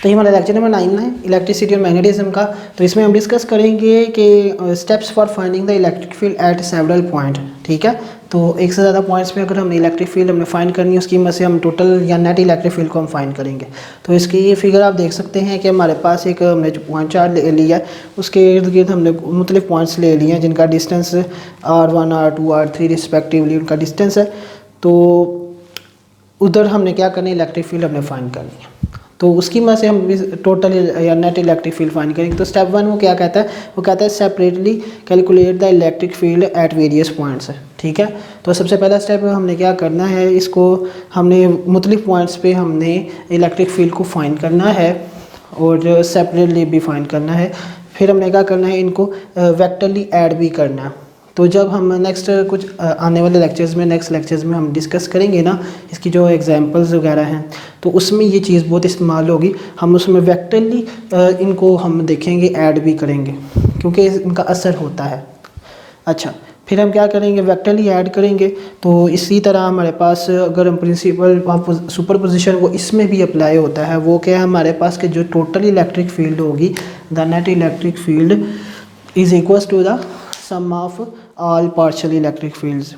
तो ये हमारा लेक्चर नंबर 9 है इलेक्ट्रिसिटी और मैग्नेटिज्म का। तो इसमें हम डिस्कस करेंगे कि steps for finding the electric field at several point. ठीक है, तो एक से ज़्यादा पॉइंट्स पे अगर हमने इलेक्ट्रिक फील्ड हमने फाइंड करनी है, उसकी मदद से हम टोटल या नेट इलेक्ट्रिक फील्ड को हम फाइंड करेंगे। तो इसकी ये फिगर आप देख सकते हैं कि हमारे पास एक हमने जो पॉइंट चार्ट ले लिया है, उसके इर्द गिर्द हमने मुख्तलिफ पॉइंट्स ले लिए हैं जिनका distance R1 R2 R3 respectively उनका डिस्टेंस है। तो उधर हमने क्या करना है, इलेक्ट्रिक फील्ड हमने फाइंड करनी है। तो उसकी मदद से हम टोटल या नेट इलेक्ट्रिक फील्ड फाइंड करेंगे। तो स्टेप 1 वो क्या कहता है, वो कहता है separately calculate the electric field at various points. ठीक है, तो सबसे पहला स्टेप हमने क्या करना है, इसको हमने मुख्तलिफ पॉइंट्स पे हमने इलेक्ट्रिक फील्ड को फाइंड करना है और सेपरेटली भी फाइंड करना है। फिर हमने क्या करना है, इनको वेक्टरली ऐड भी करना है। तो जब हम नेक्स्ट कुछ आने वाले नेक्स्ट लेक्चर्स में हम डिस्कस करेंगे ना, इसकी जो एग्जांपल्स वगैरह हैं, तो उसमें ये चीज़ बहुत इस्तेमाल होगी। हम उसमें वेक्टरली इनको हम देखेंगे, ऐड भी करेंगे क्योंकि इनका असर होता है। अच्छा, फिर हम क्या करेंगे, वेक्टरली ऐड करेंगे। तो इसी तरह हमारे पास अगर हम प्रिंसिपल सुपर पोजिशन वो इसमें भी अप्लाई होता है। वो क्या है, हमारे पास के जो टोटल इलेक्ट्रिक फील्ड होगी, the net electric field is equals to the sum of all partial electric fields.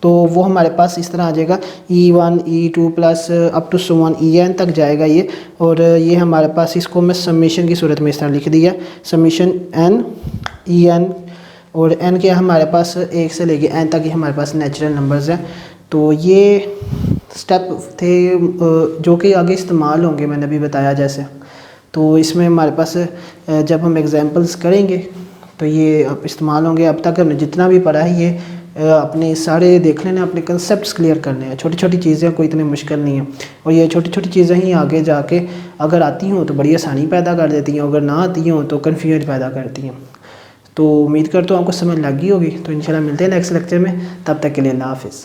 तो वो हमारे पास इस तरह आ जाएगा E1 E2 plus up to sum En तक जाएगा ये। और ये हमारे पास, इसको मैं समीशन की सूरत में इस तरह लिख दिया, समीशन n En। और n क्या हमारे पास 1 से लेके n तक ही हमारे पास नेचुरल नंबर्स हैं। तो ये स्टेप थे जो कि आगे इस्तेमाल होंगे, मैंने अभी बताया जैसे। तो इसमें हमारे पास जब हम एग्जांपल्स करेंगे तो ये अब इस्तेमाल होंगे। अब तक हमने जितना भी पढ़ा है ये अपने सारे देख लेने, अपने कंसेप्ट्स क्लियर करने हैं। छोटी छोटी चीज़ें कोई इतनी मुश्किल नहीं है, और ये छोटी छोटी चीज़ें ही आगे जाके अगर आती हों तो बड़ी आसानी पैदा कर देती हैं, अगर ना आती हों तो कन्फ्यूजन पैदा करती हैं। तो उम्मीद करता हूँ आपको समझ लग गई होगी। तो इंशाल्लाह मिलते हैं नेक्स्ट लेक्चर में, तब तक के लिए अल्लाह हाफ़िज़।